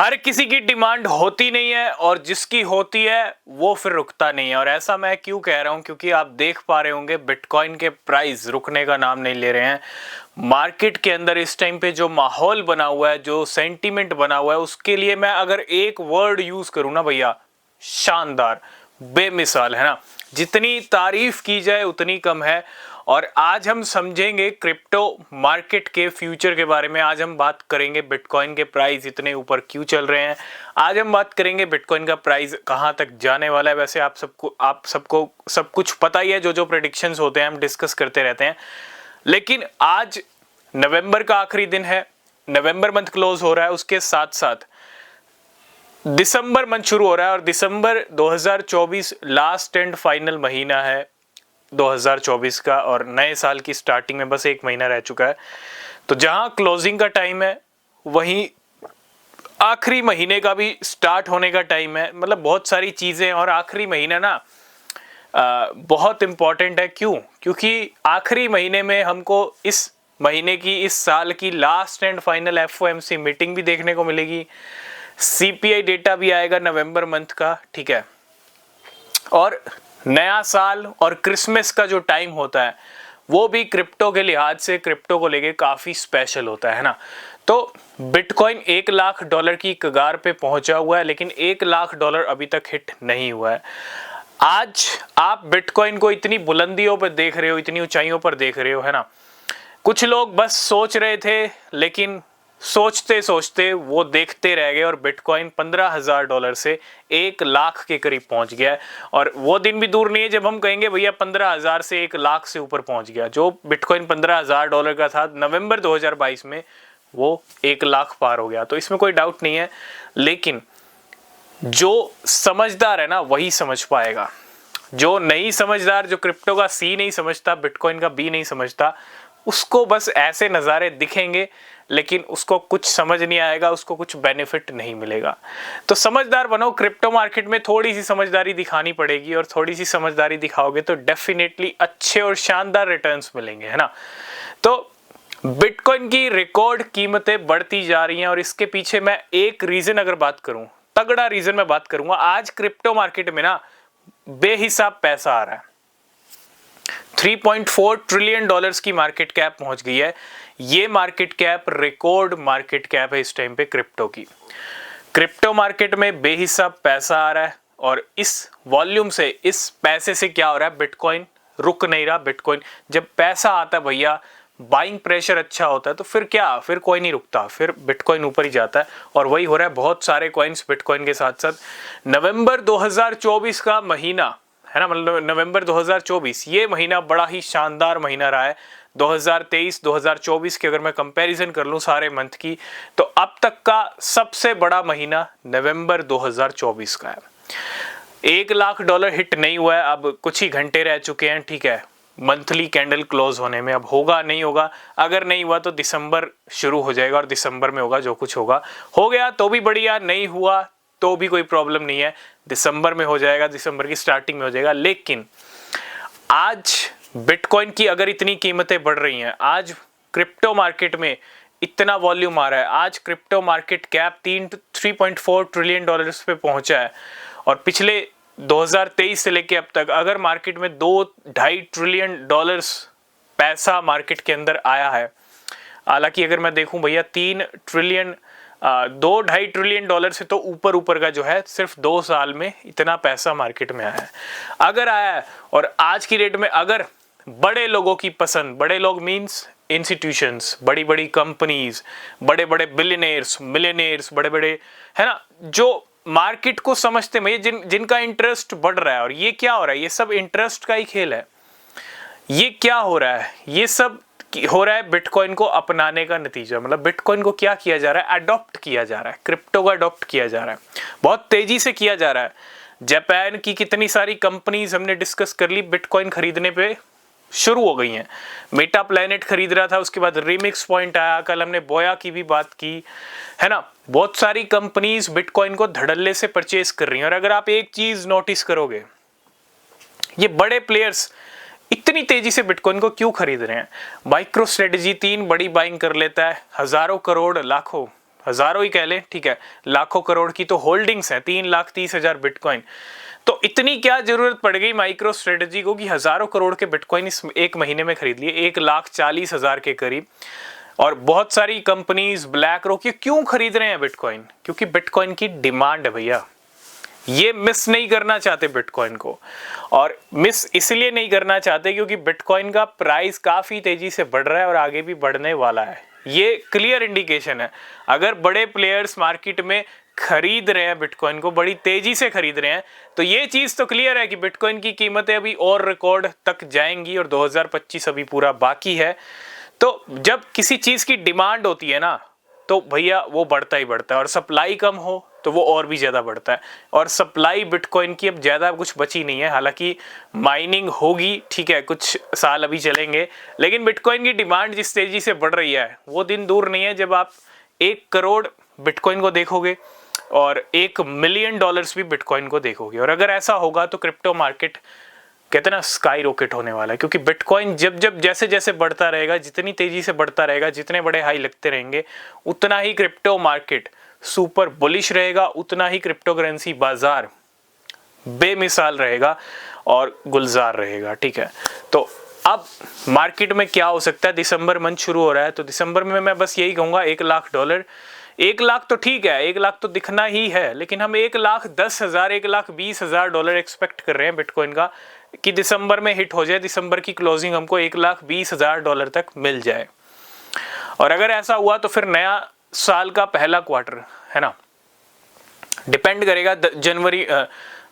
हर किसी की डिमांड होती नहीं है और जिसकी होती है वो फिर रुकता नहीं है। और ऐसा मैं क्यों कह रहा हूं, क्योंकि आप देख पा रहे होंगे बिटकॉइन के प्राइस रुकने का नाम नहीं ले रहे हैं। मार्केट के अंदर इस टाइम पे जो माहौल बना हुआ है, जो सेंटीमेंट बना हुआ है, उसके लिए मैं अगर एक वर्ड यूज करूं ना भैया, शानदार, बेमिसाल, है ना। जितनी तारीफ की जाए उतनी कम है। और आज हम समझेंगे क्रिप्टो मार्केट के फ्यूचर के बारे में। आज हम बात करेंगे बिटकॉइन के प्राइस इतने ऊपर क्यों चल रहे हैं। आज हम बात करेंगे बिटकॉइन का प्राइस कहां तक जाने वाला है। वैसे आप सबको सब कुछ पता ही है, जो प्रेडिक्शंस होते हैं हम डिस्कस करते रहते हैं। लेकिन आज नवंबर का आखिरी दिन है, नवंबर मंथ क्लोज हो रहा है, उसके साथ साथ दिसंबर मंथ शुरू हो रहा है। और दिसंबर 2024 लास्ट एंड फाइनल महीना है 2024 का, और नए साल की स्टार्टिंग में बस एक महीना रह चुका है। तो जहां क्लोजिंग का टाइम है वहीं आखिरी महीने का भी स्टार्ट होने का टाइम है। मतलब बहुत सारी चीजें, और आखिरी महीना ना बहुत इंपॉर्टेंट है। क्यों? क्योंकि आखिरी महीने में हमको इस महीने की, इस साल की last and final FOMC meeting भी देखने को मिलेगी। सीपीआई डेटा भी आएगा नवंबर मंथ का, ठीक है। और नया साल और क्रिसमस का जो टाइम होता है वो भी क्रिप्टो के लिहाज से, क्रिप्टो को लेके काफी स्पेशल होता है ना। तो बिटकॉइन $1,00,000 की कगार पे पहुंचा हुआ है, लेकिन $1,00,000 अभी तक हिट नहीं हुआ है। आज आप बिटकॉइन को इतनी बुलंदियों पर देख रहे हो, इतनी ऊंचाइयों पर देख रहे हो, है ना। कुछ लोग बस सोच रहे थे, लेकिन सोचते सोचते वो देखते रह गए और बिटकॉइन $15,000 से $1,00,000 के करीब पहुंच गया है। और वो दिन भी दूर नहीं है जब हम कहेंगे भैया 15,000 से $1,00,000 से ऊपर पहुंच गया। जो बिटकॉइन $15,000 का था नवंबर 2022 में, वो $1,00,000 पार हो गया। तो इसमें कोई डाउट नहीं है। लेकिन जो समझदार है ना वही समझ पाएगा। जो नहीं समझदार, जो क्रिप्टो का सी नहीं समझता, बिटकॉइन का बी नहीं समझता, उसको बस ऐसे नज़ारे दिखेंगे लेकिन उसको कुछ समझ नहीं आएगा, उसको कुछ बेनिफिट नहीं मिलेगा। तो समझदार बनो। क्रिप्टो मार्केट में थोड़ी सी समझदारी दिखानी पड़ेगी, और थोड़ी सी समझदारी दिखाओगे तो डेफिनेटली अच्छे और शानदार रिटर्न्स मिलेंगे, है ना। तो बिटकॉइन की रिकॉर्ड कीमतें बढ़ती जा रही हैं, और इसके पीछे मैं एक रीजन अगर बात करूं, तगड़ा रीजन मैं बात करूंगा। आज क्रिप्टो मार्केट में ना बेहिसाब पैसा आ रहा है। $3.4 ट्रिलियन की मार्केट कैप पहुंच गई है। ये market cap record market cap है इस टाइम पे क्रिप्टो की। क्रिप्टो मार्केट में बेहिसाब पैसा आ रहा है, और इस वॉल्यूम से, इस पैसे से क्या हो रहा है, बिटकॉइन रुक नहीं रहा। बिटकॉइन, जब पैसा आता है भैया, बाइंग प्रेशर अच्छा होता है, तो फिर क्या, फिर कोई नहीं रुकता, फिर बिटकॉइन ऊपर ही जाता है। और वही हो रहा है बहुत सारे कॉइन्स बिटकॉइन के साथ साथ। नवंबर 2024 का महीना है ना, मतलब नवंबर 2024 ये महीना बड़ा ही शानदार महीना रहा है। 2023-2024 की अगर मैं कंपैरिजन कर लूं सारे मंथ की, तो अब तक का सबसे बड़ा महीना नवंबर 2024 का है। $1,00,000 हिट नहीं हुआ है, अब कुछ ही घंटे रह चुके हैं, ठीक है, मंथली कैंडल क्लोज होने में। अब होगा नहीं होगा, अगर नहीं हुआ तो दिसंबर शुरू हो जाएगा, और दिसंबर में होगा जो कुछ होगा। हो गया तो भी बढ़िया, नहीं हुआ तो भी कोई प्रॉब्लम नहीं है, दिसंबर में हो जाएगा, दिसंबर की स्टार्टिंग में हो जाएगा। लेकिन आज बिटकॉइन की अगर इतनी कीमतें बढ़ रही हैं, आज क्रिप्टो मार्केट में इतना वॉल्यूम आ रहा है, आज क्रिप्टो मार्केट कैप $3.4 ट्रिलियन पे पहुंचा है, और पिछले 2023 से लेके अब तक अगर मार्केट में $2-2.5 ट्रिलियन पैसा मार्केट के अंदर आया है। हालांकि अगर मैं देखूं भैया, 3 ट्रिलियन, $2-2.5 ट्रिलियन से तो ऊपर का जो है, सिर्फ 2 साल में इतना पैसा मार्केट में आया है, अगर आया है। और आज की डेट में अगर बड़े लोगों की पसंद, बड़े लोग मीन्स इंस्टीट्यूशंस, बड़ी बड़ी कंपनीज, बड़े बड़े बिलियनियर्स, मिलियनियर्स, बड़े बड़े, है ना, जो मार्केट को समझते हैं, जिनका इंटरेस्ट बढ़ रहा है। और ये क्या हो रहा है, ये सब इंटरेस्ट का ही खेल है। ये क्या हो रहा है, ये सब हो रहा है बिटकॉइन को अपनाने का नतीजा। मतलब बिटकॉइन को क्या किया जा रहा है, अडॉप्ट किया जा रहा है, क्रिप्टो को अडॉप्ट किया जा रहा है, बहुत तेजी से किया जा रहा है। जापान की कितनी सारी कंपनीज हमने डिस्कस कर ली, बिटकॉइन खरीदने पे शुरू हो गई हैं। मेटा प्लैनेट खरीद रहा था, उसके बाद रिमिक्स पॉइंट आया, कल हमने बोया की भी बात की, है ना। बहुत सारी कंपनीज बिटकॉइन को धड़ल्ले से परचेज कर रही हैं। और अगर आप एक चीज नोटिस करोगे, ये बड़े प्लेयर्स इतनी तेजी से बिटकॉइन को क्यों खरीद रहे हैं। माइक्रो स्ट्रेटजी 3 बड़ी बाइंग कर लेता है, हजारों करोड़, लाखों, हजारों ही कह लें, ठीक है, लाखों करोड़ की तो होल्डिंग्स हैं, 3,30,000 बिटकॉइन। तो इतनी क्या जरूरत पड़ गई माइक्रो स्ट्रेटजी को कि हजारों करोड़ के बिटकॉइन इस एक महीने में खरीद लिए, 1,40,000 के करीब। और बहुत सारी कंपनीज, ब्लैक रॉक, ये क्यों खरीद रहे हैं बिटकॉइन? क्योंकि बिटकॉइन की डिमांड है भैया, ये मिस नहीं करना चाहते बिटकॉइन को। और मिस इसलिए नहीं करना चाहते क्योंकि बिटकॉइन का प्राइस काफी तेजी से बढ़ रहा है और आगे भी बढ़ने वाला है। ये क्लियर इंडिकेशन है। अगर बड़े प्लेयर्स मार्केट में खरीद रहे हैं बिटकॉइन को, बड़ी तेजी से खरीद रहे हैं, तो ये चीज तो क्लियर है कि बिटकॉइन की कीमतें अभी और रिकॉर्ड तक जाएंगी और 2025 अभी पूरा बाकी है। तो जब किसी चीज की डिमांड होती है ना, तो भैया वो बढ़ता ही बढ़ता है, और सप्लाई कम हो तो वो और भी ज्यादा बढ़ता है। और सप्लाई बिटकॉइन की अब ज्यादा कुछ बची नहीं है, हालांकि माइनिंग होगी, ठीक है, कुछ साल अभी चलेंगे, लेकिन बिटकॉइन की डिमांड जिस तेजी से बढ़ रही है वो दिन दूर नहीं है जब आप 1 करोड़ बिटकॉइन को देखोगे और $1 मिलियन भी बिटकॉइन को देखोगे। और अगर ऐसा होगा तो क्रिप्टो मार्केट कहते हैं ना स्काई रॉकेट होने वाला है, क्योंकि बिटकॉइन जब जैसे जैसे बढ़ता रहेगा, जितनी तेजी से बढ़ता रहेगा, जितने बड़े हाई लगते रहेंगे, उतना ही क्रिप्टो मार्केट सुपर बुलिश रहेगा, उतना ही क्रिप्टो करेंसी बाजार बेमिसाल रहेगा और गुलजार रहेगा, ठीक है। तो अब मार्केट में क्या हो सकता है, दिसंबर मंथ शुरू हो रहा है, तो दिसंबर में मैं बस यही कहूंगा $1 लाख, 1 लाख तो ठीक है, 1 लाख तो दिखना ही है, लेकिन हम $1,10,000, $1,20,000 एक्सपेक्ट कर रहे हैं बिटकॉइन का कि दिसंबर में हिट हो जाए, दिसंबर की क्लोजिंग हमको $1,20,000 तक मिल जाए। और अगर ऐसा हुआ तो फिर नया साल का पहला क्वार्टर है ना, डिपेंड करेगा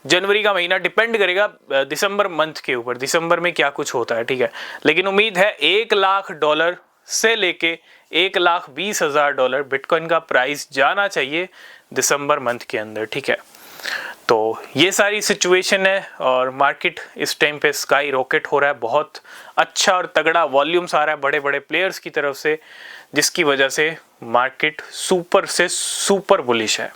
जनवरी का महीना डिपेंड करेगा दिसंबर मंथ के ऊपर, दिसंबर में क्या कुछ होता है, ठीक है। लेकिन उम्मीद है $1 लाख से लेके $1,20,000 बिटकॉइन का प्राइस जाना चाहिए दिसंबर मंथ के अंदर, ठीक है। तो ये सारी सिचुएशन है और मार्केट इस टाइम पे स्काई रॉकेट हो रहा है, बहुत अच्छा और तगड़ा वॉल्यूम्स आ रहा है बड़े बड़े प्लेयर्स की तरफ से, जिसकी वजह से मार्केट सुपर से सुपर बुलिश है।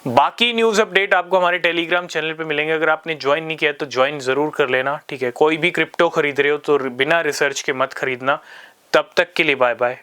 बाकी न्यूज़ अपडेट आपको हमारे टेलीग्राम चैनल पे मिलेंगे। अगर आपने ज्वाइन नहीं किया तो ज्वाइन ज़रूर कर लेना, ठीक है। कोई भी क्रिप्टो खरीद रहे हो तो बिना रिसर्च के मत खरीदना। तब तक के लिए बाय बाय।